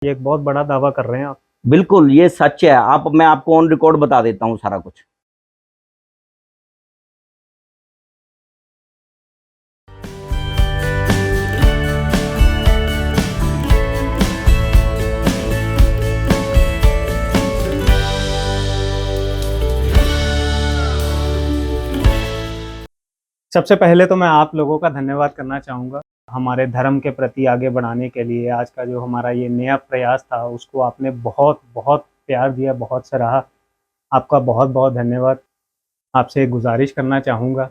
ये एक बहुत बड़ा दावा कर रहे हैं आप। बिल्कुल ये सच है। मैं आपको ऑन रिकॉर्ड बता देता हूँ सारा कुछ। सबसे पहले तो मैं आप लोगों का धन्यवाद करना चाहूँगा। हमारे धर्म के प्रति आगे बढ़ाने के लिए आज का जो हमारा ये नया प्रयास था, उसको आपने बहुत बहुत प्यार दिया, बहुत सराहा। आपका बहुत बहुत धन्यवाद। आपसे एक गुजारिश करना चाहूँगा,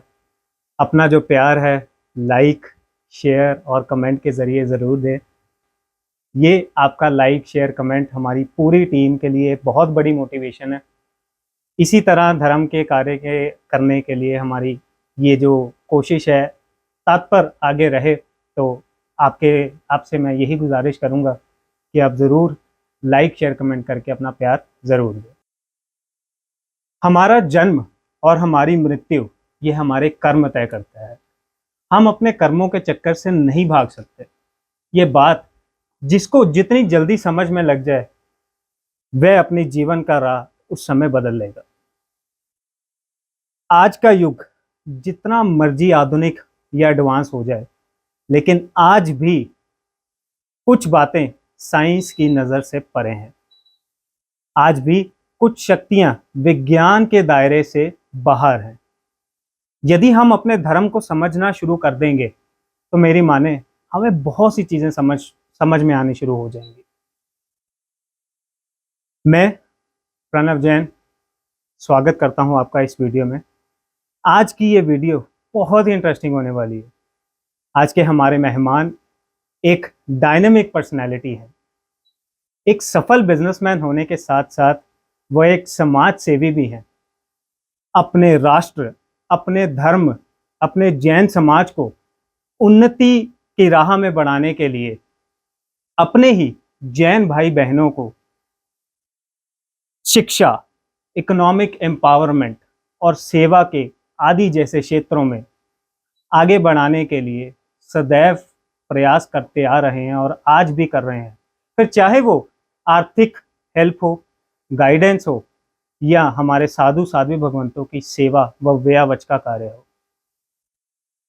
अपना जो प्यार है लाइक, शेयर और कमेंट के ज़रिए ज़रूर दें। ये आपका लाइक, शेयर, कमेंट हमारी पूरी टीम के लिए बहुत बड़ी मोटिवेशन है। इसी तरह धर्म के कार्य के करने के लिए हमारी ये जो कोशिश है तत्पर आगे रहे। तो आपसे मैं यही गुजारिश करूँगा कि आप ज़रूर लाइक, शेयर, कमेंट करके अपना प्यार ज़रूर दें। हमारा जन्म और हमारी मृत्यु ये हमारे कर्म तय करता है। हम अपने कर्मों के चक्कर से नहीं भाग सकते। ये बात जिसको जितनी जल्दी समझ में लग जाए, वह अपनी जीवन का राह उस समय बदल लेगा। आज का युग जितना मर्जी आधुनिक या एडवांस हो जाए, लेकिन आज भी कुछ बातें साइंस की नज़र से परे हैं। आज भी कुछ शक्तियां विज्ञान के दायरे से बाहर हैं। यदि हम अपने धर्म को समझना शुरू कर देंगे, तो मेरी माने हमें बहुत सी चीज़ें समझ में आनी शुरू हो जाएंगी। मैं प्रणव जैन स्वागत करता हूं आपका इस वीडियो में। आज की ये वीडियो बहुत ही इंटरेस्टिंग होने वाली है। आज के हमारे मेहमान एक डायनेमिक पर्सनैलिटी है। एक सफल बिजनेसमैन होने के साथ साथ वह एक समाज सेवी भी हैं। अपने राष्ट्र, अपने धर्म, अपने जैन समाज को उन्नति की राह में बढ़ाने के लिए अपने ही जैन भाई बहनों को शिक्षा, इकोनॉमिक एम्पावरमेंट और सेवा के आदि जैसे क्षेत्रों में आगे बढ़ाने के लिए सदैव प्रयास करते आ रहे हैं और आज भी कर रहे हैं। फिर चाहे वो आर्थिक हेल्प हो, गाइडेंस हो, या हमारे साधु साध्वी भगवंतों की सेवा व व्यावच का कार्य हो।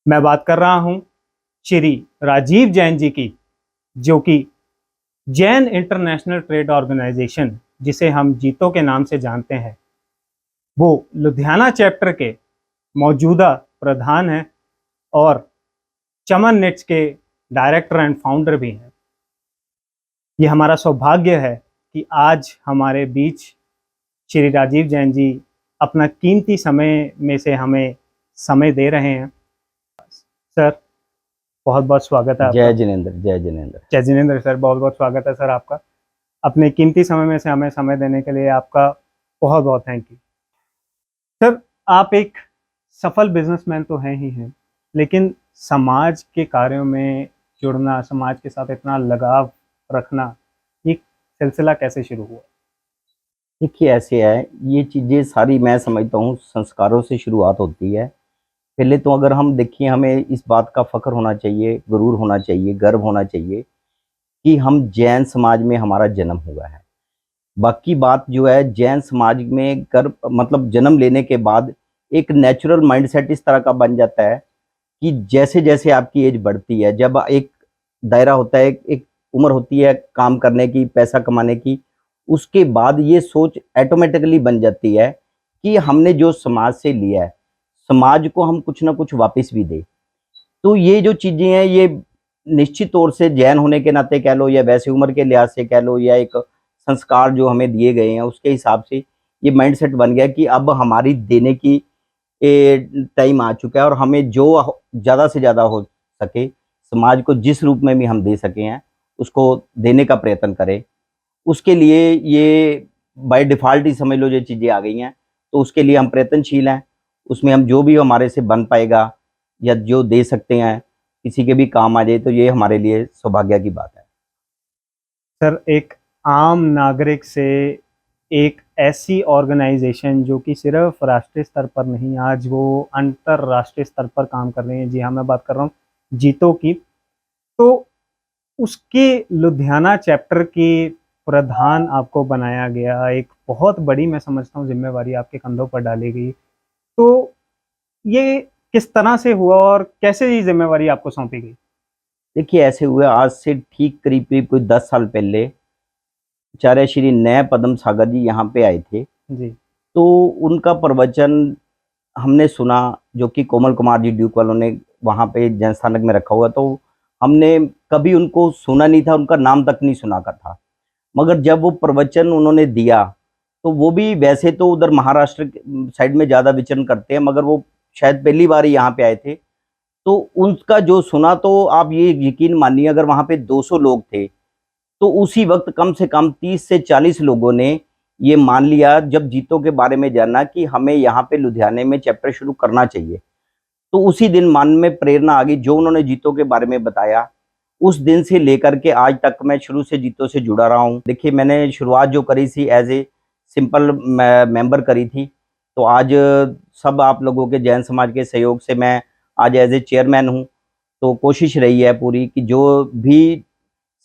मैं बात कर रहा हूं श्री राजीव जैन जी की, जो कि जैन इंटरनेशनल ट्रेड ऑर्गेनाइजेशन, जिसे हम जीतो के नाम से जानते हैं, वो लुधियाना चैप्टर के मौजूदा प्रधान हैं और चमन नेट्स के डायरेक्टर एंड फाउंडर भी हैं। ये हमारा सौभाग्य है कि आज हमारे बीच श्री राजीव जैन जी अपना कीमती समय में से हमें समय दे रहे हैं। सर, बहुत बहुत स्वागत है आपका। जय जिनेंद्र, जय जिनेंद्र। जय जिनेंद्र सर, बहुत बहुत स्वागत है सर आपका। अपने कीमती समय में से हमें समय देने के लिए आपका बहुत बहुत थैंक यू। सर, आप एक सफल बिजनेसमैन तो हैं ही हैं, लेकिन समाज के कार्यों में जुड़ना, समाज के साथ इतना लगाव रखना, ये सिलसिला कैसे शुरू हुआ? देखिए ऐसे है, ये चीज़ें सारी मैं समझता हूँ संस्कारों से शुरुआत होती है। पहले तो अगर हम देखिए, हमें इस बात का फ़ख्र होना चाहिए, गुरूर होना चाहिए, गर्व होना चाहिए कि हम जैन समाज में हमारा जन्म हुआ है। बाकी बात जो है, जैन समाज में गर्भ मतलब जन्म लेने के बाद एक नेचुरल माइंडसेट इस तरह का बन जाता है कि जैसे जैसे आपकी एज बढ़ती है, जब एक दायरा होता है, एक उम्र होती है काम करने की, पैसा कमाने की, उसके बाद ये सोच ऑटोमेटिकली बन जाती है कि हमने जो समाज से लिया है, समाज को हम कुछ ना कुछ वापस भी दें। तो ये जो चीज़ें हैं, ये निश्चित तौर से जैन होने के नाते कह लो, या वैसे उम्र के लिहाज से कह लो, या एक संस्कार जो हमें दिए गए हैं उसके हिसाब से ये माइंडसेट बन गया कि अब हमारी देने की टाइम आ चुका है, और हमें जो ज़्यादा से ज़्यादा हो सके समाज को जिस रूप में भी हम दे सके हैं उसको देने का प्रयत्न करें। उसके लिए ये बाय डिफ़ॉल्ट ही समझ लो ये चीज़ें आ गई हैं, तो उसके लिए हम प्रयत्नशील हैं। उसमें हम जो भी हमारे से बन पाएगा या जो दे सकते हैं, किसी के भी काम आ जाए, तो ये हमारे लिए सौभाग्य की बात है। सर, एक आम नागरिक से एक ऐसी ऑर्गेनाइजेशन जो कि सिर्फ राष्ट्रीय स्तर पर नहीं, आज वो अंतर्राष्ट्रीय स्तर पर काम कर रही है। जी हाँ, मैं बात कर रहा हूँ जीतो की। तो उसकी लुधियाना चैप्टर की प्रधान आपको बनाया गया, एक बहुत बड़ी मैं समझता हूँ ज़िम्मेवारी आपके कंधों पर डाली गई। तो ये किस तरह से हुआ और कैसे ये ज़िम्मेवारी आपको सौंपी गई? देखिए, ऐसे हुए आज से ठीक करीब-करीब कोई 10 साल पहले आचार्य श्री नय पदम सागर जी यहाँ पे आए थे। जी, तो उनका प्रवचन हमने सुना, जो कि कोमल कुमार जी ड्यूक वालों ने वहाँ पे जन स्थानक में रखा हुआ, तो हमने कभी उनको सुना नहीं था, उनका नाम तक नहीं सुना का था। मगर जब वो प्रवचन उन्होंने दिया, तो वो भी वैसे तो उधर महाराष्ट्र साइड में ज़्यादा विचरण करते हैं, मगर वो शायद पहली बार ही यहाँ पे आए थे। तो उनका जो सुना, तो आप ये यकीन मानिए, अगर वहाँ पे 200 लोग थे, तो उसी वक़्त कम से कम 30 से 40 लोगों ने ये मान लिया, जब जीतो के बारे में जाना, कि हमें यहाँ पे लुधियाने में चैप्टर शुरू करना चाहिए। तो उसी दिन मन में प्रेरणा आ गई, जो उन्होंने जीतो के बारे में बताया। उस दिन से लेकर के आज तक मैं शुरू से जीतो से जुड़ा रहा हूँ। देखिए, मैंने शुरुआत जो करी थी एज़ ए सिंपल मेंबर करी थी, तो आज सब आप लोगों के जैन समाज के सहयोग से मैं आज एज़ ए चेयरमैन हूँ। तो कोशिश रही है पूरी कि जो भी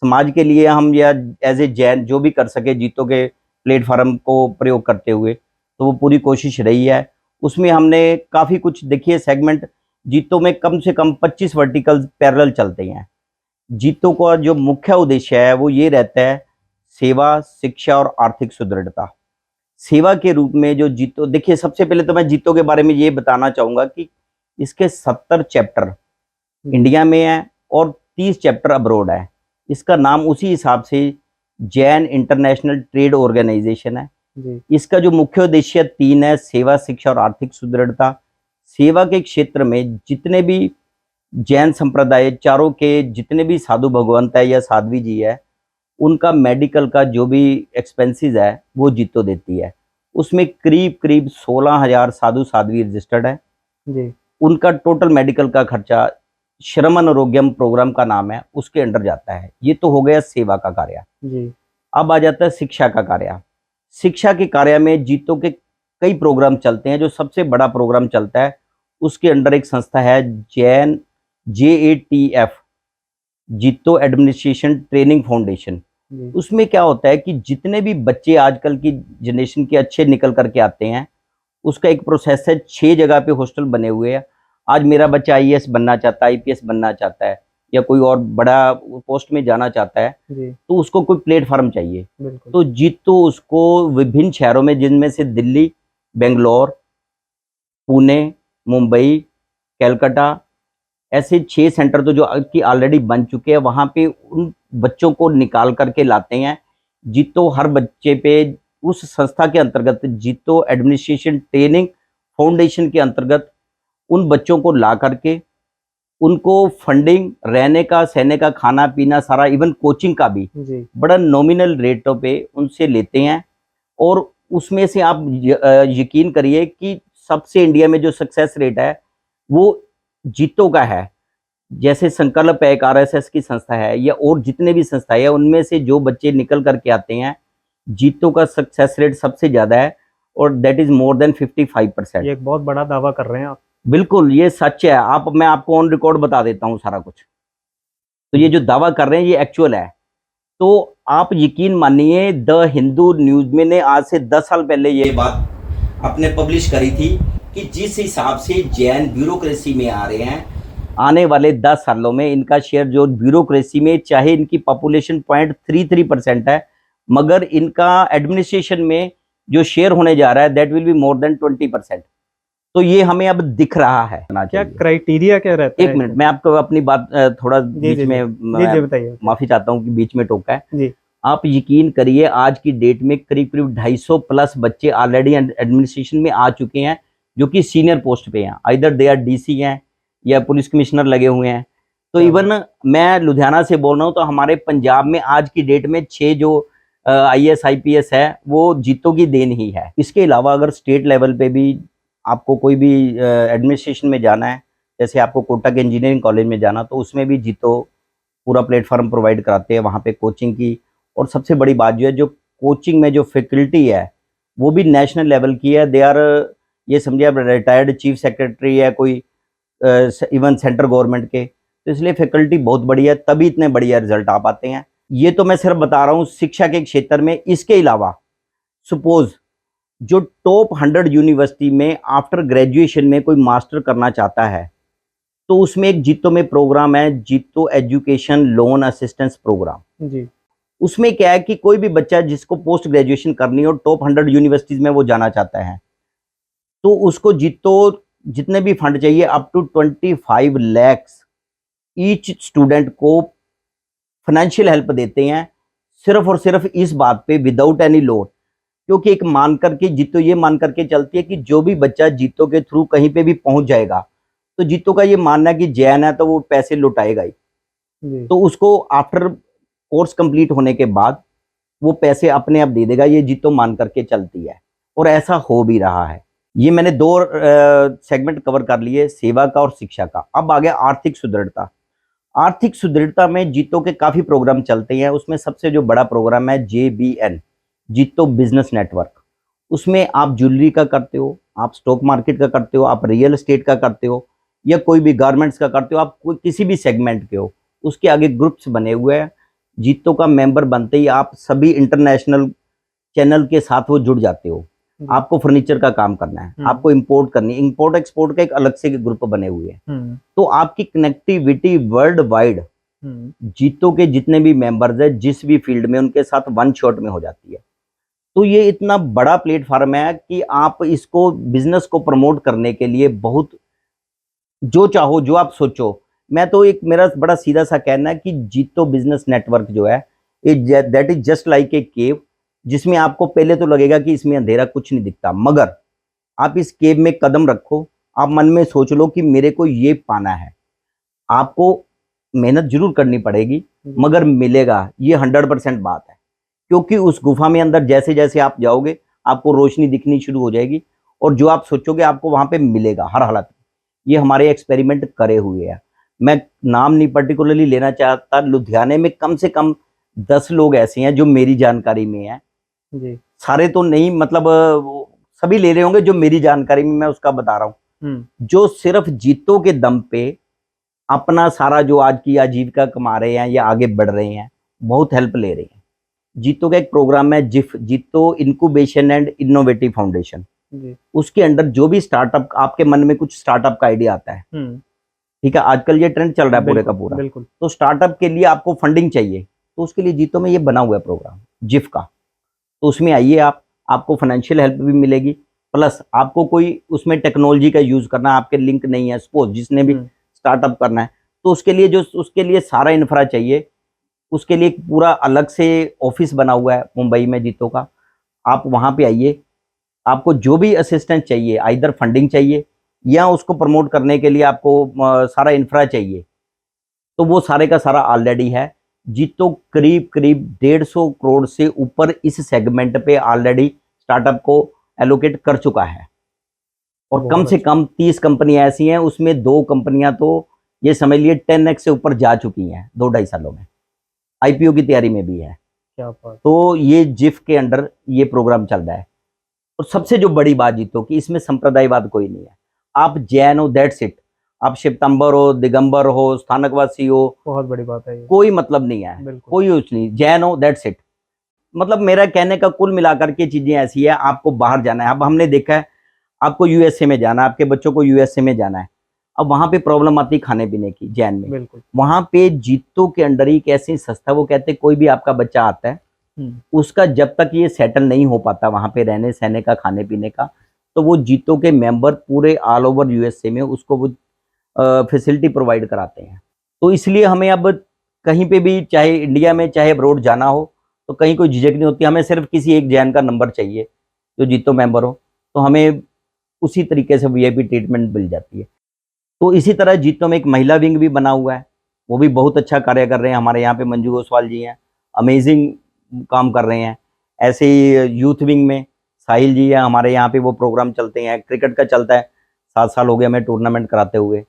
समाज के लिए हम, या एज़ ए जैन जो भी कर सके जीतो के प्लेटफ़ॉर्म को प्रयोग करते हुए, तो वो पूरी कोशिश रही है। उसमें हमने काफ़ी कुछ, देखिए, सेगमेंट जीतो में कम से कम 25 वर्टिकल्स पैरेलल चलते हैं। जीतो का जो मुख्य उद्देश्य है वो ये रहता है, सेवा, शिक्षा और आर्थिक सुदृढ़ता। सेवा के रूप में जो जीतो, देखिए, सबसे पहले तो मैं जीतो के बारे में ये बताना चाहूँगा कि इसके 70 चैप्टर इंडिया में है और 30 चैप्टर अब्रॉड है। इसका नाम उसी हिसाब से जैन इंटरनेशनल ट्रेड ऑर्गेनाइजेशन है। जी, इसका जो मुख्य उद्देश्य 3 है, सेवा, शिक्षा और आर्थिक सुदृढ़ता। सेवा के क्षेत्र में जितने भी जैन संप्रदाय चारों के जितने भी साधु भगवंत है या साध्वी जी है, उनका मेडिकल का जो भी एक्सपेंसेस है वो जीतो देती है। उसमें करीब-करीब 16,000 साधु साध्वी रजिस्टर्ड है। जी, उनका टोटल मेडिकल का खर्चा श्रमण आरोग्यम प्रोग्राम का नाम है, उसके अंडर जाता है। ये तो हो गया सेवा का कार्य। जी, अब आ जाता है शिक्षा का कार्य। शिक्षा के कार्य में जीतो के कई प्रोग्राम चलते हैं। जो सबसे बड़ा प्रोग्राम चलता है, उसके अंडर एक संस्था है जैन JATF, जीतो एडमिनिस्ट्रेशन ट्रेनिंग फाउंडेशन। जी, उसमें क्या होता है कि जितने भी बच्चे आजकल की जनरेशन के अच्छे निकल करके आते हैं, उसका एक प्रोसेस है। 6 जगह पे हॉस्टल बने हुए हैं। आज मेरा बच्चा आईएएस बनना चाहता है, आईपीएस बनना चाहता है, या कोई और बड़ा पोस्ट में जाना चाहता है, जी, तो उसको कोई प्लेटफ़ॉर्म चाहिए। बिल्कुल। तो जीतो उसको विभिन्न शहरों में, जिनमें से दिल्ली, बेंगलोर, पुणे, मुंबई, कलकत्ता, ऐसे 6 सेंटर तो जो कि ऑलरेडी बन चुके हैं, वहाँ पे उन बच्चों को निकाल कर के लाते हैं। जीतो हर बच्चे पे उस संस्था के अंतर्गत, जीतो एडमिनिस्ट्रेशन ट्रेनिंग फाउंडेशन के अंतर्गत, उन बच्चों को ला करके उनको फंडिंग, रहने का, सहने का, खाना-पीना सारा, इवन कोचिंग का भी जी, बड़ा नॉमिनल रेटों पे उनसे लेते हैं। और उसमें से आप यकीन करिए कि सबसे इंडिया में जो सक्सेस रेट है, वो जीतो का है। जैसे संकल्प है, एक आरएसएस की संस्था है, या और जितने भी संस्थाएँ हैं, उनमें से जो बच्चे निकल कर के आते हैं, जीतो का सक्सेस रेट सबसे ज़्यादा है, और दैट इज़ मोर देन 55%। ये एक बहुत बड़ा दावा कर रहे हैं आप। बिल्कुल, ये सच है। मैं आपको ऑन रिकॉर्ड बता देता हूँ सारा कुछ। तो ये जी, जो दावा कर रहे हैं, ये एक्चुअल है। तो आप यकीन मानिए, द हिंदू न्यूज़ में ने आज से 10 साल पहले ये बात आपने पब्लिश करी थी कि जिस हिसाब से जैन ब्यूरोक्रेसी में आ रहे हैं, आने वाले 10 सालों में इनका शेयर जो ब्यूरोक्रेसी में, चाहे इनकी पॉपुलेशन 0.33% है, मगर इनका एडमिनिस्ट्रेशन में जो शेयर होने जा रहा है, that will be more than 20%। तो ये हमें अब दिख रहा है। क्या क्राइटेरिया क्या रहता एक है मिनट, इसमें? मैं आपको अपनी बात थोड़ा जी, बीच जी, जी। में, जी, जी, बताइए, बताइए। माफ़ी चाहता हूँ कि बीच में टोका है। जी, आप यकीन करिए, आज की डेट में करीब-करीब 250 प्लस बच्चे ऑलरेडी एडमिनिस्ट्रेशन में आ चुके हैं, जो कि सीनियर पोस्ट पे हैं। आइदर दे आर डीसी हैं, या पुलिस कमिश्नर लगे हुए हैं। तो क्या इवन मैं लुधियाना से बोल रहा हूँ, तो हमारे पंजाब में आज की डेट में 6 जो आईएएस, आईपीएस है, वो जीतो की देन ही है। इसके अलावा अगर स्टेट लेवल पे भी आपको कोई भी एडमिनिस्ट्रेशन में जाना है, जैसे आपको कोटा के इंजीनियरिंग कॉलेज में जाना, तो उसमें भी जीतो पूरा प्लेटफ़ॉर्म प्रोवाइड कराते हैं, वहाँ पे कोचिंग की। और सबसे बड़ी बात जो है, जो कोचिंग में जो फैकल्टी है, वो भी नेशनल लेवल की है। दे आर, ये समझिए आप, रिटायर्ड चीफ सेक्रेटरी है कोई, इवन सेंट्रल गवर्नमेंट के। तो इसलिए फैकल्टी बहुत बढ़िया है, तभी इतने बढ़िया रिजल्ट आ पाते हैं। ये तो मैं सिर्फ बता रहा हूँ शिक्षा के क्षेत्र में। इसके अलावा सपोज जो टॉप 100 यूनिवर्सिटी में आफ्टर ग्रेजुएशन में कोई मास्टर करना चाहता है, तो उसमें एक जीतो में प्रोग्राम है, जीतो एजुकेशन लोन असिस्टेंस प्रोग्राम जी। उसमें क्या है कि कोई भी बच्चा जिसको पोस्ट ग्रेजुएशन करनी हो, टॉप 100 यूनिवर्सिटीज में वो जाना चाहता है, तो उसको जीतो जितने भी फंड चाहिए up to 25 lakh each student को फाइनेंशियल हेल्प देते हैं, सिर्फ और सिर्फ इस बात पे विदाउट एनी लोन। क्योंकि एक मान करके जीतो ये मान करके चलती है कि जो भी बच्चा जीतो के थ्रू कहीं पे भी पहुंच जाएगा, तो जीतो का ये मानना है कि जैन है तो वो पैसे लुटाएगा ही। जी। तो उसको आफ्टर कोर्स कंप्लीट होने के बाद वो पैसे अपने आप दे देगा, ये जीतो मान करके चलती है और ऐसा हो भी रहा है। ये मैंने दो सेगमेंट कवर कर लिए, सेवा का और शिक्षा का। अब आ गया आर्थिक सुदृढ़ता। आर्थिक सुदृढ़ता में जीतो के काफी प्रोग्राम चलते हैं। उसमें सबसे जो बड़ा प्रोग्राम है JBN, जीतो बिजनेस नेटवर्क। उसमें आप ज्वेलरी का करते हो, आप स्टॉक मार्केट का करते हो, आप रियल एस्टेट का करते हो, या कोई भी गारमेंट्स का करते हो, आप कोई किसी भी सेगमेंट के हो, उसके आगे ग्रुप्स बने हुए हैं। जीतो का मेंबर बनते ही आप सभी इंटरनेशनल चैनल के साथ वो जुड़ जाते हो। आपको फर्नीचर का काम करना है, आपको इंपोर्ट करनी है, इंपोर्ट एक्सपोर्ट का एक अलग से ग्रुप बने हुए हैं। तो आपकी कनेक्टिविटी वर्ल्ड वाइड जीतो के जितने भी मेंबर्स हैं जिस भी फील्ड में, उनके साथ वन शॉट में हो जाती है। तो ये इतना बड़ा प्लेटफॉर्म है कि आप इसको बिजनेस को प्रमोट करने के लिए बहुत जो चाहो, जो आप सोचो। मैं तो एक मेरा बड़ा सीधा सा कहना है कि जीतो बिजनेस नेटवर्क जो है, that is just like a cave, जिसमें आपको पहले तो लगेगा कि इसमें अंधेरा कुछ नहीं दिखता, मगर आप इस केव में कदम रखो, आप मन में सोच लो कि मेरे को ये पाना है। आपको मेहनत जरूर करनी पड़ेगी मगर मिलेगा, ये 100% बात है। क्योंकि उस गुफा में अंदर जैसे जैसे आप जाओगे आपको रोशनी दिखनी शुरू हो जाएगी और जो आप सोचोगे आपको वहां पे मिलेगा हर हालत में। ये हमारे एक्सपेरिमेंट करे हुए हैं। मैं नाम नहीं पर्टिकुलरली लेना चाहता, लुधियाने में कम से कम 10 लोग ऐसे हैं जो मेरी जानकारी में हैं जी। सारे तो नहीं, मतलब सभी ले रहे होंगे, जो मेरी जानकारी में मैं उसका बता रहा हूँ, जो सिर्फ जीतो के दम पे अपना सारा जो आज की आजीविका कमा रहे हैं या आगे बढ़ रहे हैं, बहुत हेल्प ले रहे हैं। जीतो का एक प्रोग्राम है जिफ, जीतो इंक्यूबेशन एंड इनोवेटिव फाउंडेशन। उसके अंडर जो भी स्टार्टअप, आपके मन में कुछ स्टार्टअप का आइडिया आता है, ठीक है, आजकल ये ट्रेंड चल रहा है पूरे का पूरा, तो स्टार्टअप के लिए आपको फंडिंग चाहिए, तो उसके लिए जीतो में ये बना हुआ है प्रोग्राम जिफ का। तो उसमें आइए आप, आपको फाइनेंशियल हेल्प भी मिलेगी, प्लस आपको कोई उसमें टेक्नोलॉजी का यूज करना, आपके लिंक नहीं है, सपोज जिसने भी स्टार्टअप करना है, तो उसके लिए जो उसके लिए सारा इंफ्रा चाहिए, उसके लिए एक पूरा अलग से ऑफिस बना हुआ है मुंबई में जीतो का। आप वहां पे आइए, आपको जो भी असिस्टेंस चाहिए, आइदर फंडिंग चाहिए या उसको प्रमोट करने के लिए आपको सारा इंफ्रा चाहिए, तो वो सारे का सारा ऑलरेडी है। जीतो करीब करीब 150 करोड़ से ऊपर इस सेगमेंट पे ऑलरेडी स्टार्टअप को एलोकेट कर चुका है। और कम से कम 30 कंपनियां ऐसी हैं, उसमें 2 कंपनियां तो ये समझ लिए 10x से ऊपर जा चुकी हैं 2-2.5 सालों में, IPO की तैयारी में भी है। क्या बात। तो ये जिफ के अंडर ये प्रोग्राम चल रहा है। और सबसे जो बड़ी बात जीतो कि इसमें संप्रदायवाद कोई नहीं है। आप जैन हो, दैट्स इट, आप शिवतंबर हो, दिगंबर हो, स्थानकवासी हो, बहुत बड़ी बात है ये। कोई मतलब नहीं है, कोई कुछ नहीं, जैन हो दैट्स इट। मतलब मेरा कहने का कुल मिलाकर के चीजें ऐसी है, आपको बाहर जाना है। अब हमने देखा है आपको USA में जाना है, आपके बच्चों को USA में जाना है, अब वहां पे प्रॉब्लम आती है खाने पीने की, जैन में। वहां पे जीतो के अंडर ही एक ऐसी संस्था, वो कहते हैं कोई भी आपका बच्चा आता है, उसका जब तक ये सेटल नहीं हो पाता वहां पे रहने सहने का, खाने पीने का, तो वो जीतो के मेंबर पूरे ऑल ओवर USA में उसको वो फैसिलिटी प्रोवाइड कराते हैं। तो इसलिए हमें अब कहीं पे भी, चाहे इंडिया में चाहे अब्रोड जाना हो, तो कहीं कोई झिझक नहीं होती। हमें सिर्फ किसी एक जैन का नंबर चाहिए जो जीतो मेंबर हो, तो हमें उसी तरीके से VIP ट्रीटमेंट मिल जाती है। तो इसी तरह जीतो में एक महिला विंग भी बना हुआ है, वो भी बहुत अच्छा कार्य कर रहे हैं। हमारे यहाँ पे मंजू गोस्वाल जी हैं, अमेजिंग काम कर रहे हैं। ऐसे ही यूथ विंग में साहिल जी हैं, हमारे यहाँ पे वो प्रोग्राम चलते हैं, क्रिकेट का चलता है, 7 साल हो गए हमें टूर्नामेंट कराते हुए।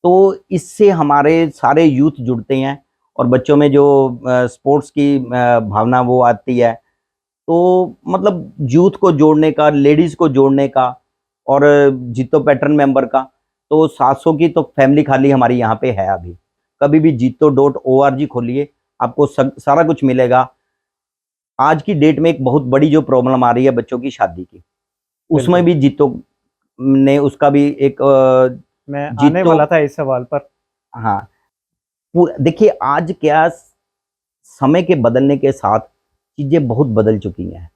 तो इससे हमारे सारे यूथ जुड़ते हैं और बच्चों में जो स्पोर्ट्स की भावना वो आती है। तो मतलब यूथ को जोड़ने का, लेडीज को जोड़ने का, और जीतो पैटर्न मेंबर का, तो 700 की तो फैमिली खाली हमारी यहाँ पे है अभी। कभी भी jito.org खोलिए, आपको सारा कुछ मिलेगा। आज की डेट में एक बहुत बड़ी जो प्रॉब्लम आ रही है बच्चों की शादी की, उसमें भी जीतो ने उसका भी एक मैं आने जीतो, वाला था इस सवाल पर। हाँ, देखिए आज क्या समय के बदलने के साथ चीजें बहुत बदल चुकी हैं।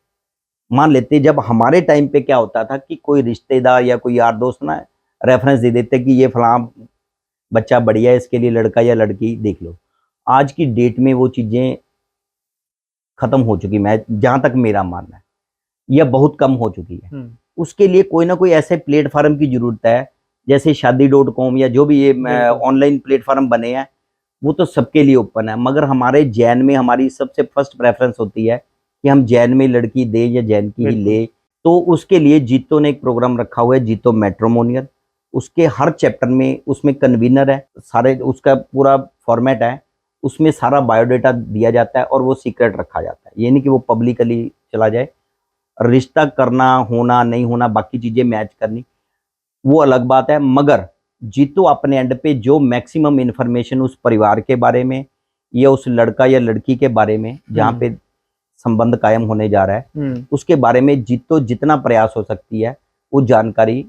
मान लेते जब हमारे टाइम पे क्या होता था कि कोई रिश्तेदार या कोई यार दोस्त ना रेफरेंस दे देते कि ये फलां बच्चा बढ़िया है, इसके लिए लड़का या लड़की देख लो। आज की डेट में वो चीजें खत्म हो चुकी, मैं जहां तक मेरा मानना है, या बहुत कम हो चुकी है। उसके लिए कोई ना कोई ऐसे प्लेटफॉर्म की जरूरत है, जैसे शादी.com या जो भी ये ऑनलाइन प्लेटफॉर्म बने हैं, वो तो सबके लिए ओपन है। मगर हमारे जैन में हमारी सबसे फर्स्ट प्रेफरेंस होती है कि हम जैन में लड़की दे या जैन की ही ले। तो उसके लिए जीतो ने एक प्रोग्राम रखा हुआ है, जीतो मैट्रिमोनियल। उसके हर चैप्टर में उसमें कन्वीनर है, सारे उसका पूरा फॉर्मेट है, उसमें सारा बायोडाटा दिया जाता है और वो सीक्रेट रखा जाता है। ये नहीं कि वो पब्लिकली चला जाए। रिश्ता करना, होना, नहीं होना, बाकी चीजें मैच करनी, वो अलग बात है। मगर जीतो अपने एंड पे जो मैक्सिमम इंफॉर्मेशन उस परिवार के बारे में या उस लड़का या लड़की के बारे में जहाँ पे संबंध कायम होने जा रहा है, उसके बारे में जीतो जितना प्रयास हो सकती है वो जानकारी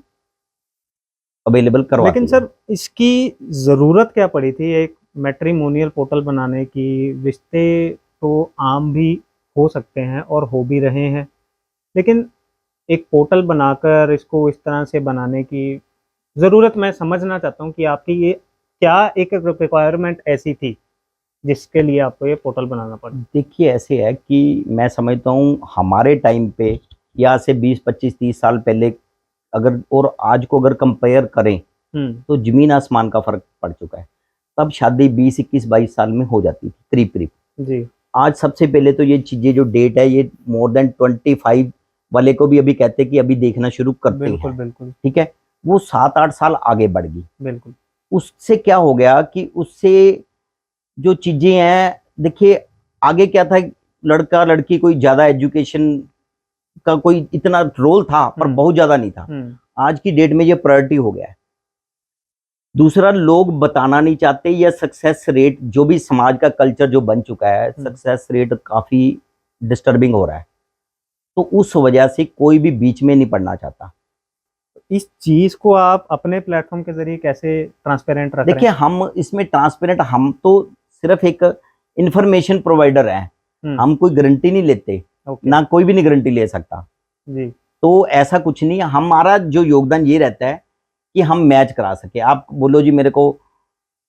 अवेलेबल करवाती है। लेकिन सर इसकी ज़रूरत क्या पड़ी थी एक मैट्रिमोनियल पोर्टल बनाने की? रिश्ते तो आम भी हो सकते हैं और हो भी रहे हैं, लेकिन एक पोर्टल बनाकर इसको इस तरह से बनाने की ज़रूरत मैं समझना चाहता हूँ कि आपकी ये क्या एक रिक्वायरमेंट ऐसी थी जिसके लिए आपको ये पोर्टल बनाना पड़ा? देखिए ऐसे है कि मैं समझता हूँ हमारे टाइम पे या से 20-25-30 साल पहले अगर और आज को अगर कंपेयर करें तो जमीन आसमान का फर्क पड़ चुका है। तब शादी 20-21-22 साल में हो जाती थी करीब करीब जी। आज सबसे पहले तो ये चीजें जो डेट है ये मोर देन 25 वाले को भी अभी कहते हैं कि अभी देखना शुरू करते हैं। बिल्कुल ठीक है, वो 7-8 साल आगे बढ़ गई। बिल्कुल। उससे क्या हो गया कि उससे जो चीजें हैं, देखिए आगे क्या था, लड़का लड़की कोई ज्यादा एजुकेशन का कोई इतना रोल था पर बहुत ज्यादा नहीं था। आज की डेट में ये प्रायोरिटी हो गया है। दूसरा, लोग बताना नहीं चाहते, या सक्सेस रेट जो भी समाज का कल्चर जो बन चुका है, सक्सेस रेट काफी डिस्टर्बिंग हो रहा है। तो उस वजह से कोई भी बीच में नहीं पड़ना चाहता। इस चीज को आप अपने प्लेटफॉर्म के जरिए कैसे ट्रांसपेरेंट रख रहे हैं? देखिए हम इसमें ट्रांसपेरेंट, हम तो सिर्फ एक इंफॉर्मेशन प्रोवाइडर हैं, हम कोई गारंटी नहीं लेते, ना कोई भी नहीं गारंटी ले सकता जी। तो ऐसा कुछ नहीं, हमारा जो योगदान ये रहता है कि हम मैच करा सके। आप बोलो जी मेरे को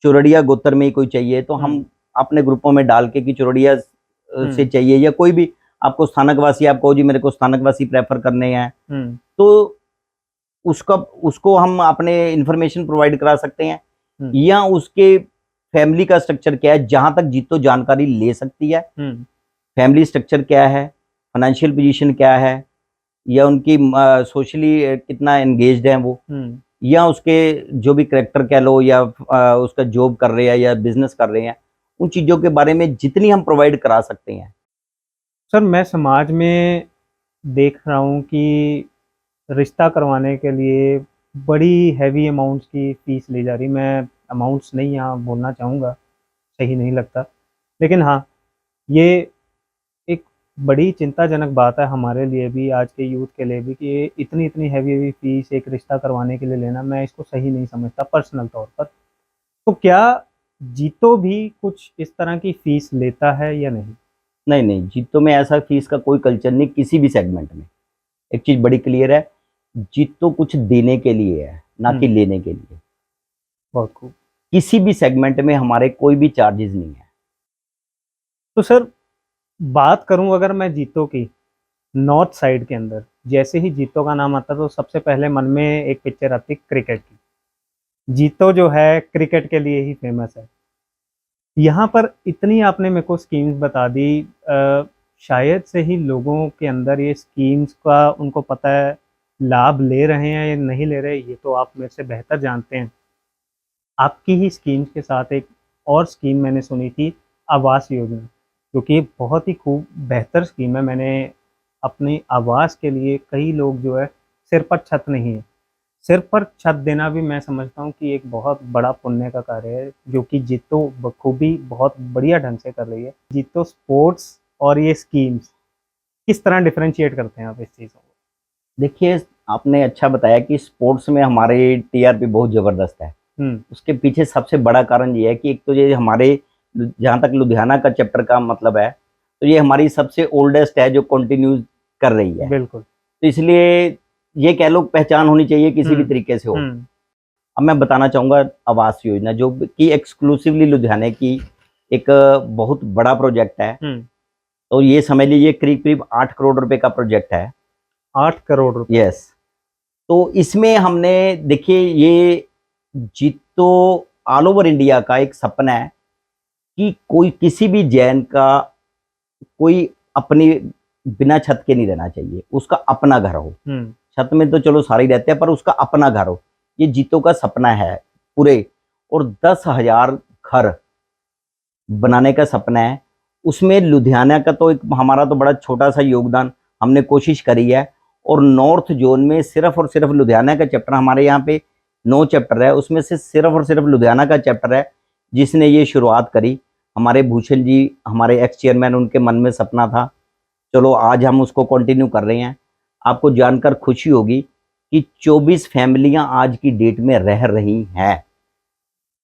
चोरड़िया गोत्र में ही कोई चाहिए, तो हम अपने ग्रुपों में डाल के कि चोरड़िया से चाहिए, या कोई भी आपको स्थानकवासी, आप कहो जी मेरे को स्थानकवासी प्रेफर करने हैं, तो उसको हम अपने इंफॉर्मेशन प्रोवाइड करा सकते हैं। या उसके फैमिली का स्ट्रक्चर क्या है, जहां तक जीतो जानकारी ले सकती है, फैमिली स्ट्रक्चर क्या है, फाइनेंशियल पोजीशन क्या है, या उनकी सोशली कितना एंगेज्ड है वो, या उसके जो भी करेक्टर कह लो, या उसका जॉब कर रहे हैं या बिजनेस कर रहे हैं, उन चीज़ों के बारे में जितनी हम प्रोवाइड करा सकते हैं। सर मैं समाज में देख रहा हूँ कि रिश्ता करवाने के लिए बड़ी हैवी अमाउंट्स की फ़ीस ली जा रही। मैं अमाउंट्स नहीं यहाँ बोलना चाहूँगा, सही नहीं लगता, लेकिन हाँ, ये एक बड़ी चिंताजनक बात है हमारे लिए भी, आज के यूथ के लिए भी, कि इतनी हैवी फ़ीस एक रिश्ता करवाने के लिए लेना, मैं इसको सही नहीं समझता पर्सनल तौर पर। तो क्या जीतो भी कुछ इस तरह की फ़ीस लेता है या नहीं? नहीं, नहीं, जीतो में ऐसा फ़ीस का कोई कल्चर नहीं किसी भी सेगमेंट में। एक चीज़ बड़ी क्लियर है, जीतो कुछ देने के लिए है, ना कि लेने के लिए। बहुत खूब। किसी भी सेगमेंट में हमारे कोई भी चार्जेस नहीं है। तो सर बात करूं अगर मैं जीतो की, नॉर्थ साइड के अंदर जैसे ही जीतो का नाम आता तो सबसे पहले मन में एक पिक्चर आती क्रिकेट की। जीतो जो है क्रिकेट के लिए ही फेमस है। यहाँ पर इतनी आपने मेरे को स्कीम्स बता दी, शायद से ही लोगों के अंदर ये स्कीम्स का उनको पता है, लाभ ले रहे हैं या नहीं ले रहे, ये तो आप मेरे से बेहतर जानते हैं। आपकी ही स्कीम्स के साथ एक और स्कीम मैंने सुनी थी, आवास योजना, जो कि बहुत ही खूब बेहतर स्कीम है। मैंने अपनी आवास के लिए, कई लोग जो है सिर पर छत नहीं है, सिर पर छत देना भी मैं समझता हूँ कि एक बहुत बड़ा पुण्य का कार्य है, जो कि जीतो बखूबी बहुत बढ़िया ढंग से कर रही है। जीतो स्पोर्ट्स और ये स्कीम्स किस तरह डिफरेंशिएट करते हैं आप इस चीज़ों को? देखिए, आपने अच्छा बताया कि स्पोर्ट्स में हमारे टीआरपी बहुत ज़बरदस्त है। हुँ, उसके पीछे सबसे बड़ा कारण ये है कि एक तो ये हमारे जहाँ तक लुधियाना का चैप्टर का मतलब है, तो ये हमारी सबसे ओल्डेस्ट है जो कंटिन्यू कर रही है। बिल्कुल। तो इसलिए ये कह लो पहचान होनी चाहिए किसी भी हुँ, तरीके से हो। हुँ, अब मैं बताना चाहूँगा आवास योजना जो कि एक्सक्लूसिवली लुधियाने की एक बहुत बड़ा प्रोजेक्ट है। हुँ, तो ये समझ लीजिए करीब-करीब 8 करोड़ रुपए का प्रोजेक्ट है। 8 करोड़ रुपए। यस। तो इसमें हमने देखिए ये जीतो ऑल ओवर इंडिया का एक सपना है कि कोई किसी भी जैन का कोई अपनी बिना छत के नहीं रहना चाहिए, उसका अपना घर हो। हुँ, छत में तो चलो सारे ही रहते हैं पर उसका अपना घर हो, ये जीतो का सपना है पूरे। और 10,000 घर बनाने का सपना है। उसमें लुधियाना का तो एक हमारा तो बड़ा छोटा सा योगदान हमने कोशिश करी है। और नॉर्थ जोन में सिर्फ और सिर्फ लुधियाना का चैप्टर, हमारे यहाँ पे 9 चैप्टर है, उसमें से सिर्फ और सिर्फ लुधियाना का चैप्टर है जिसने ये शुरुआत करी। हमारे भूषण जी हमारे एक्स चेयरमैन, उनके मन में सपना था, चलो आज हम उसको कंटिन्यू कर रहे हैं। आपको जानकर खुशी होगी कि 24 फैमिलियां आज की डेट में रह रही हैं।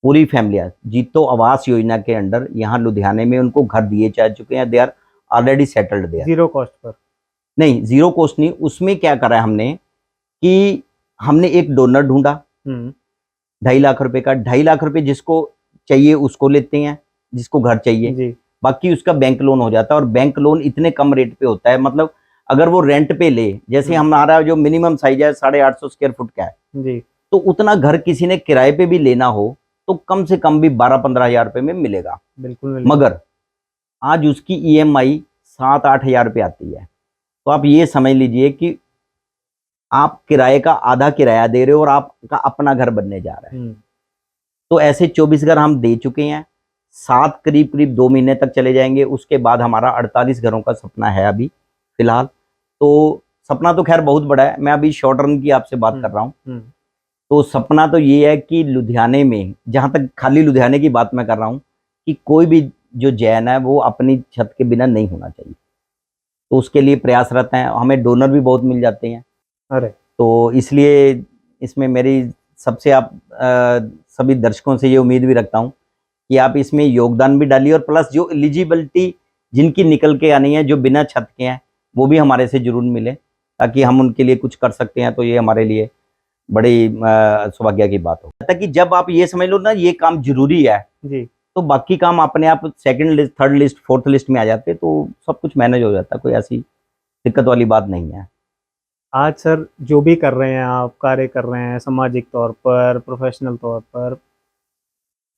पूरी फैमिलियां जीतो आवास योजना के अंडर यहाँ लुधियाने में उनको घर दिए जा चुके हैं। They are already settled there. Zero cost पर। नहीं, जीरो कॉस्ट नहीं। उसमें क्या करा है हमने कि हमने एक डोनर ढूंढा हुँ, 2.5 लाख रुपए का। 2.5 लाख रुपए जिसको चाहिए उसको लेते हैं, जिसको घर चाहिए। जी, बाकी उसका बैंक लोन हो जाता है। और बैंक लोन इतने कम रेट पे होता है, मतलब अगर वो रेंट पे ले, जैसे हुँ, हमारा जो मिनिमम साइज है 850 स्क्वायर फुट का है, जी, तो उतना घर किसी ने किराए पे भी लेना हो तो कम से कम भी 12-15 हजार रुपए में मिलेगा। बिल्कुल मिलेगा। मगर आज उसकी ईएमआई 7-8 हजार रुपये आती है। तो आप ये समझ लीजिए कि आप किराए का आधा किराया दे रहे हो और आपका अपना घर बनने जा रहा है। हुँ, तो ऐसे 24 घर हम दे चुके हैं। 7 करीब-करीब 2 महीने तक चले जाएँगे। उसके बाद हमारा 48 घरों का सपना है अभी फ़िलहाल। तो सपना तो ख़ैर बहुत बड़ा है। मैं अभी शॉर्ट टर्म की आपसे बात कर हुँ, रहा हूँ। हुँ, तो सपना तो ये है कि लुधियाने में, जहाँ तक खाली लुधियाने की बात मैं कर रहा हूँ, कि कोई भी जो जैन है वो अपनी छत के बिना नहीं होना चाहिए। तो उसके लिए प्रयासरत हैं। हमें डोनर भी बहुत मिल जाते हैं। अरे! तो इसलिए इसमें मेरी सबसे आप सभी दर्शकों से ये उम्मीद भी रखता हूँ कि आप इसमें योगदान भी डालिए और प्लस जो एलिजिबिलिटी जिनकी निकल के आनी है, जो बिना छत के हैं, वो भी हमारे से ज़रूर मिलें, ताकि हम उनके लिए कुछ कर सकते हैं। तो ये हमारे लिए बड़ी सौभाग्य की बात हो। ताकि जब आप ये समझ लो ना ये काम ज़रूरी है, जी, तो बाकी काम अपने आप second list, third list, fourth list में आ जाते हैं, तो सब कुछ मैनेज हो जाता है। कोई ऐसी दिक्कत वाली बात नहीं है। आज सर जो भी कर रहे हैं आप, कार्य कर रहे हैं सामाजिक तौर पर, प्रोफ़ेशनल तौर पर,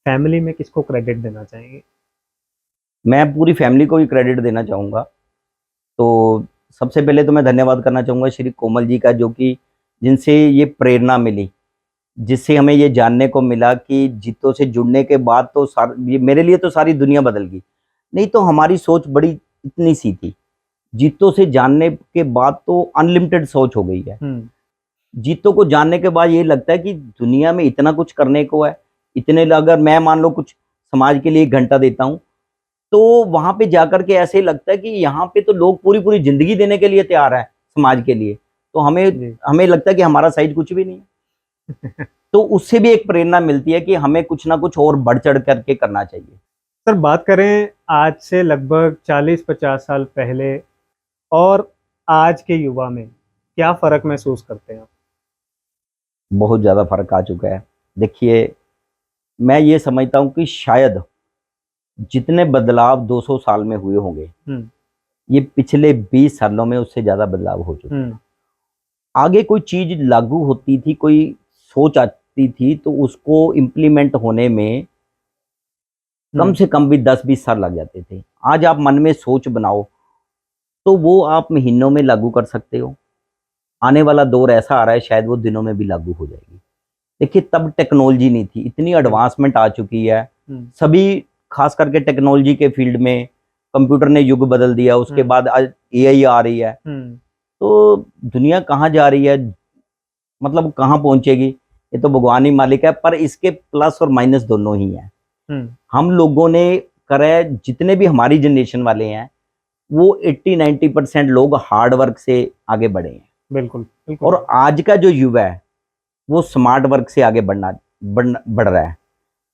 फैमिली में किसको क्रेडिट देना चाहेंगे? मैं पूरी फैमिली को ही क्रेडिट देना चाहूँगा। तो सबसे पहले तो मैं धन्यवाद करना चाहूँगा श्री कोमल जी का, जो कि जिनसे ये प्रेरणा मिली, जिससे हमें ये जानने को मिला कि जीतो से जुड़ने के बाद तो ये मेरे लिए तो सारी दुनिया बदल गई। नहीं तो हमारी सोच बड़ी इतनी सी थी। जीतो से जानने के बाद तो अनलिमिटेड सोच हो गई है। हुँ, जीतो को जानने के बाद ये लगता है कि दुनिया में इतना कुछ करने को है। इतने अगर मैं मान लो कुछ समाज के लिए 1 घंटा देता हूँ, तो वहाँ पे जाकर के ऐसे लगता है कि यहाँ पे तो लोग पूरी-पूरी ज़िंदगी देने के लिए तैयार हैं समाज के लिए। तो हमें जी। हमें लगता है कि हमारा साइज़ कुछ भी नहीं है। तो उससे भी एक प्रेरणा मिलती है कि हमें कुछ ना कुछ और बढ़-चढ़ करके करना चाहिए। सर बात करें आज से लगभग 40-50 साल पहले और आज के युवा में, क्या फ़र्क महसूस करते हैं आप? बहुत ज़्यादा फ़र्क आ चुका है। देखिए, मैं ये समझता हूँ कि शायद जितने बदलाव 200 साल में हुए होंगे, हुँ, ये पिछले 20 सालों में उससे ज़्यादा बदलाव हो चुके हैं। हुँ, आगे कोई चीज़ लागू होती थी, कोई सोच आती थी, तो उसको इम्प्लीमेंट होने में कम हुँ, से कम भी 10-20 साल लग जाते थे। आज आप मन में सोच बनाओ, तो वो आप महीनों में लागू कर सकते हो। आने वाला दौर ऐसा आ रहा है, शायद वो दिनों में भी लागू हो जाएगी। देखिए, तब टेक्नोलॉजी नहीं थी, इतनी बिल्कुल। एडवांसमेंट आ चुकी है। हुँ, सभी खास करके टेक्नोलॉजी के फील्ड में कंप्यूटर ने युग बदल दिया। उसके हुँ, बाद आज एआई आ रही है। हुँ, तो दुनिया कहाँ जा रही है? मतलब कहाँ पहुंचेगी ये तो भगवान ही मालिक है, पर इसके प्लस और माइनस दोनों ही हैं। हम लोगों ने करे, जितने भी हमारी जनरेशन वाले हैं वो 80-90% लोग हार्ड वर्क से आगे बढ़े हैं। बिल्कुल बिल्कुल। और आज का जो युवा है वो स्मार्ट वर्क से आगे बढ़ रहा है।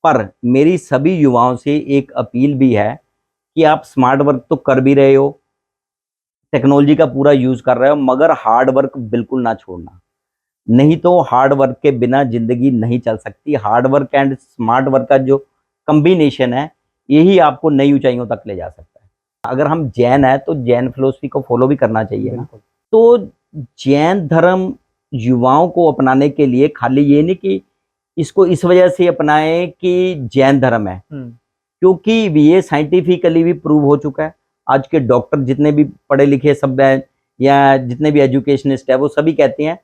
पर मेरी सभी युवाओं से एक अपील भी है कि आप स्मार्ट वर्क तो कर भी रहे हो, टेक्नोलॉजी का पूरा यूज कर रहे हो, मगर हार्ड वर्क बिल्कुल ना छोड़ना। नहीं तो हार्ड वर्क के बिना जिंदगी नहीं चल सकती। Hard work and smart work का जो कॉम्बिनेशन है यही आपको नई ऊंचाइयों तक ले जा सकता है। अगर हम जैन है तो जैन फिलोसफी को फॉलो भी करना चाहिए ना। तो जैन धर्म युवाओं को अपनाने के लिए खाली ये नहीं कि इसको इस वजह से अपनाएं कि जैन धर्म है, क्योंकि ये साइंटिफिकली भी प्रूव हो चुका है। आज के डॉक्टर जितने भी पढ़े लिखे सब हैं या जितने भी एजुकेशनिस्ट है वो सभी कहते हैं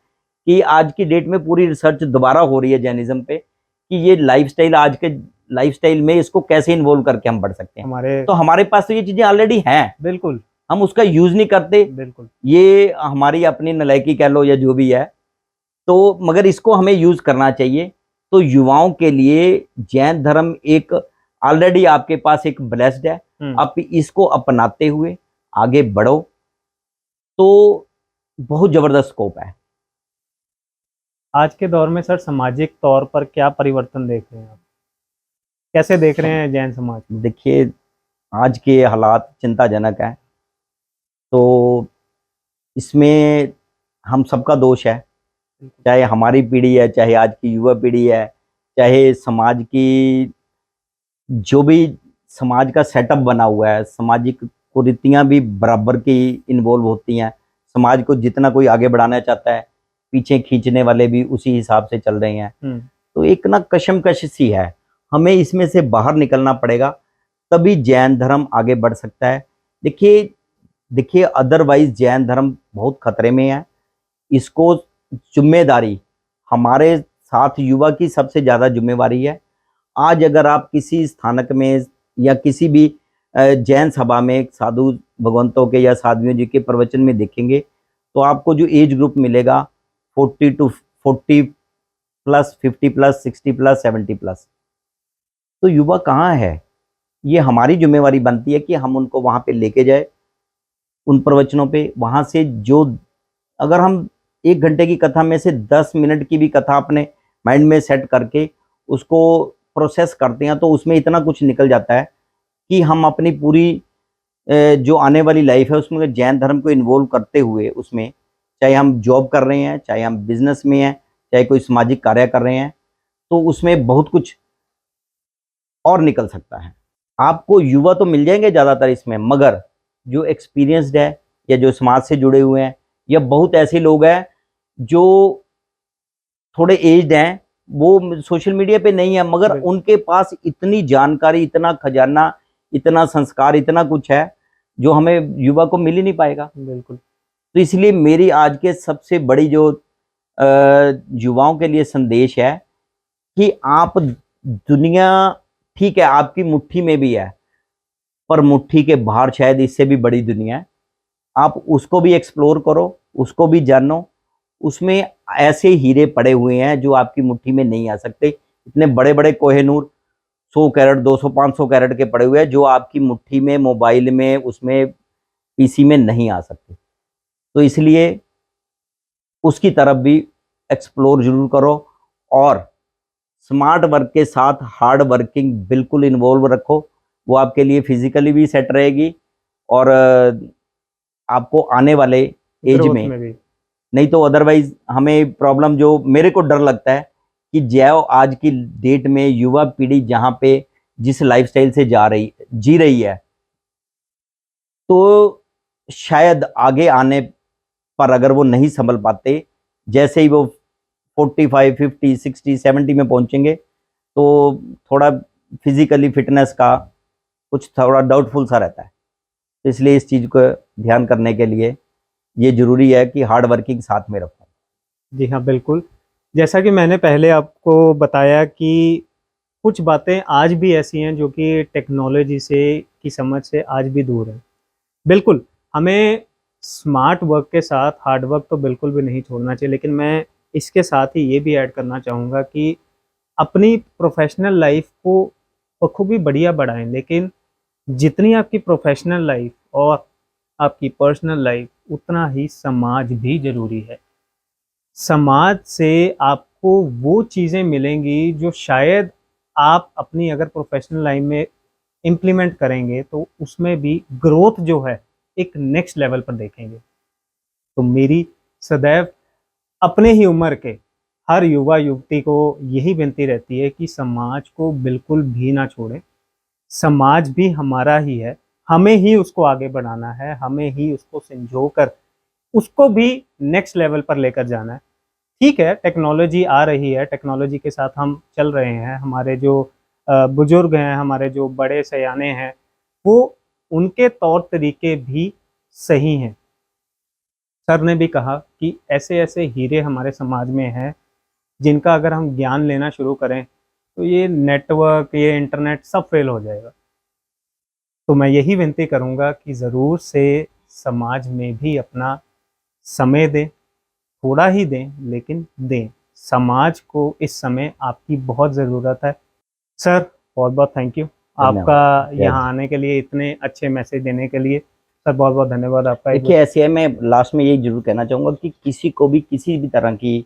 कि आज की डेट में पूरी रिसर्च दोबारा हो रही है जैनिज्म पे कि ये लाइफस्टाइल, आज के लाइफस्टाइल में इसको कैसे इन्वॉल्व करके हम बढ़ सकते हैं। तो हमारे पास तो ये चीजें ऑलरेडी हैं, बिल्कुल, हम उसका यूज नहीं करते। बिल्कुल, ये हमारी अपनी नलायकी कह लो या जो भी है, तो मगर इसको हमें यूज करना चाहिए। तो युवाओं के लिए जैन धर्म एक ऑलरेडी आपके पास एक ब्लेस्ड है, आप इसको अपनाते हुए आगे बढ़ो तो बहुत जबरदस्त स्कोप है। आज के दौर में सर सामाजिक तौर पर क्या परिवर्तन देख रहे हैं आप, कैसे देख रहे हैं जैन समाज? देखिए आज के हालात चिंताजनक है, तो इसमें हम सबका दोष है, चाहे हमारी पीढ़ी है, चाहे आज की युवा पीढ़ी है, चाहे समाज की जो भी समाज का सेटअप बना हुआ है, सामाजिक कुरीतियां भी बराबर की इन्वॉल्व होती हैं। समाज को जितना कोई आगे बढ़ाना चाहता है पीछे खींचने वाले भी उसी हिसाब से चल रहे हैं। तो एक ना कशमकश सी है, हमें इसमें से बाहर निकलना पड़ेगा, तभी जैन धर्म आगे बढ़ सकता है। देखिए अदरवाइज जैन धर्म बहुत खतरे में है। इसको जिम्मेदारी हमारे साथ युवा की सबसे ज्यादा जिम्मेवारी है। आज अगर आप किसी स्थानक में या किसी भी जैन सभा में साधु भगवंतों के या साधुओं जी के प्रवचन में देखेंगे तो आपको जो एज ग्रुप मिलेगा 40 to 40 plus, 50 plus, 60 plus, 70 plus. तो युवा कहाँ है? ये हमारी जिम्मेवारी बनती है कि हम उनको वहां पे लेके जाए, उन प्रवचनों पे। वहां से जो अगर हम 1 घंटे की कथा में से 10 मिनट की भी कथा अपने माइंड में सेट करके उसको प्रोसेस करते हैं तो उसमें इतना कुछ निकल जाता है कि हम अपनी पूरी जो आने वाली लाइफ है उसमें जैन धर्म को इन्वॉल्व करते हुए, उसमें चाहे हम जॉब कर रहे हैं, चाहे हम बिजनेस में हैं, चाहे कोई सामाजिक कार्य कर रहे हैं, तो उसमें बहुत कुछ और निकल सकता है। आपको युवा तो मिल जाएंगे ज़्यादातर इसमें, मगर जो एक्सपीरियंसड है या जो समाज से जुड़े हुए हैं या बहुत ऐसे लोग हैं जो थोड़े एज्ड हैं, वो सोशल मीडिया पे नहीं है मगर उनके पास इतनी जानकारी, इतना खजाना, इतना संस्कार, इतना कुछ है जो हमें युवा को मिल ही नहीं पाएगा। बिल्कुल। तो इसलिए मेरी आज के सबसे बड़ी जो युवाओं के लिए संदेश है कि आप दुनिया ठीक है आपकी मुट्ठी में भी है, पर मुट्ठी के बाहर शायद इससे भी बड़ी दुनिया है। आप उसको भी एक्सप्लोर करो, उसको भी जानो। उसमें ऐसे हीरे पड़े हुए हैं जो आपकी मुट्ठी में नहीं आ सकते। इतने बड़े बड़े कोहिनूर 100 कैरेट, 200, 500 कैरेट के पड़े हुए हैं जो आपकी मुट्ठी में, मोबाइल में, उसमें पीसी में नहीं आ सकते। तो इसलिए उसकी तरफ भी एक्सप्लोर जरूर करो और स्मार्ट वर्क के साथ हार्ड वर्किंग बिल्कुल इन्वॉल्व रखो। वो आपके लिए फिजिकली भी सेट रहेगी और आपको आने वाले एज में भी। नहीं तो अदरवाइज हमें प्रॉब्लम, जो मेरे को डर लगता है कि जो आज की डेट में युवा पीढ़ी जहाँ पे जिस लाइफस्टाइल से जी रही है, तो शायद आगे आने पर अगर वो नहीं संभल पाते, जैसे ही वो 45, 50, 60, 70 में पहुंचेंगे तो थोड़ा फिजिकली फिटनेस का कुछ थोड़ा डाउटफुल सा रहता है। तो इसलिए इस चीज़ को ध्यान करने के लिए ये ज़रूरी है कि हार्ड वर्किंग साथ में रखो। जी हाँ, बिल्कुल। जैसा कि मैंने पहले आपको बताया कि कुछ बातें आज भी ऐसी हैं जो कि टेक्नोलॉजी से की समझ से आज भी दूर है। बिल्कुल, हमें स्मार्ट वर्क के साथ हार्ड वर्क तो बिल्कुल भी नहीं छोड़ना चाहिए, लेकिन मैं इसके साथ ही ये भी ऐड करना चाहूँगा कि अपनी प्रोफेशनल लाइफ को बखूबी बढ़िया बढ़ाएं, लेकिन जितनी आपकी प्रोफेशनल लाइफ और आपकी पर्सनल लाइफ, उतना ही समाज भी ज़रूरी है। समाज से आपको वो चीज़ें मिलेंगी जो शायद आप अपनी अगर प्रोफेशनल लाइफ में इम्प्लीमेंट करेंगे तो उसमें भी ग्रोथ जो है एक नेक्स्ट लेवल पर देखेंगे। तो मेरी सदैव अपने ही उम्र के हर युवा युवती को यही विनती रहती है कि समाज को बिल्कुल भी ना छोड़ें। समाज भी हमारा ही है, हमें ही उसको आगे बढ़ाना है, हमें ही उसको संजोकर उसको भी नेक्स्ट लेवल पर लेकर जाना है। ठीक है, टेक्नोलॉजी आ रही है, टेक्नोलॉजी के साथ हम चल रहे हैं। हमारे जो बुजुर्ग हैं, हमारे जो बड़े सयाने हैं, वो उनके तौर तरीके भी सही हैं। सर ने भी कहा कि ऐसे-ऐसे हीरे हमारे समाज में हैं, जिनका अगर हम ज्ञान लेना शुरू करें, तो ये नेटवर्क, ये इंटरनेट सब फ़ेल हो जाएगा। तो मैं यही विनती करूँगा कि ज़रूर से समाज में भी अपना समय दें, थोड़ा ही दें, लेकिन दें। समाज को इस समय आपकी बहुत ज़रूरत है। सर, बहुत-बहुत थैंक यू, धन्यवाद। आपका जय यहाँ हिंद। आने के लिए, इतने अच्छे मैसेज देने के लिए। सर, बहुत-बहुत धन्यवाद आपका एक देखिए बार। ऐसे है, मैं लास्ट में यही ज़रूर कहना चाहूँगा कि किसी को भी किसी भी तरह की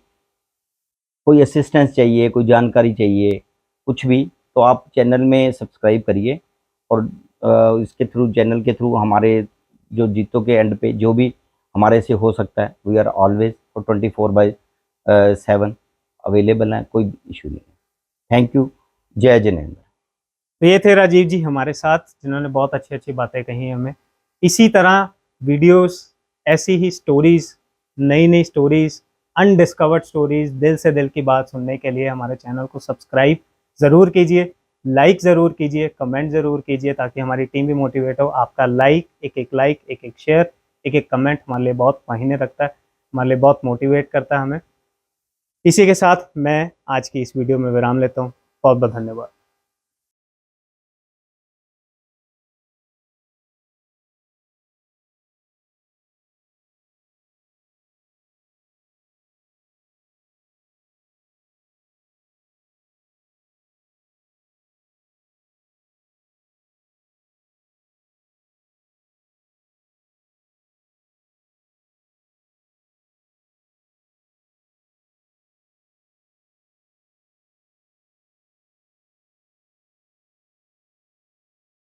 कोई असिस्टेंस चाहिए, कोई जानकारी चाहिए, कुछ भी, तो आप चैनल में सब्सक्राइब करिए और इसके थ्रू, चैनल के थ्रू हमारे जो जीतों के एंड पे जो भी हमारे से हो सकता है, वी आर ऑलवेज और 24/7 अवेलेबल हैं, कोई इशू नहीं है। Thank you. जय जिनेंद्र। तो ये थे राजीव जी हमारे साथ, जिन्होंने बहुत अच्छी-अच्छी बातें कही हमें। इसी तरह वीडियोज़, ऐसी ही स्टोरीज़, नई-नई स्टोरीज़, अनडिस्कवर्ड स्टोरीज़, दिल से दिल की बात सुनने के लिए हमारे चैनल को सब्सक्राइब ज़रूर कीजिए, लाइक ज़रूर कीजिए, कमेंट ज़रूर कीजिए, ताकि हमारी टीम भी मोटिवेट हो। आपका लाइक, एक-एक शेयर, एक-एक कमेंट हमारे लिए बहुत मायने रखता है, हमारे लिए बहुत मोटिवेट करता है हमें। इसी के साथ मैं आज की इस वीडियो में विराम लेता हूँ। बहुत-बहुत धन्यवाद।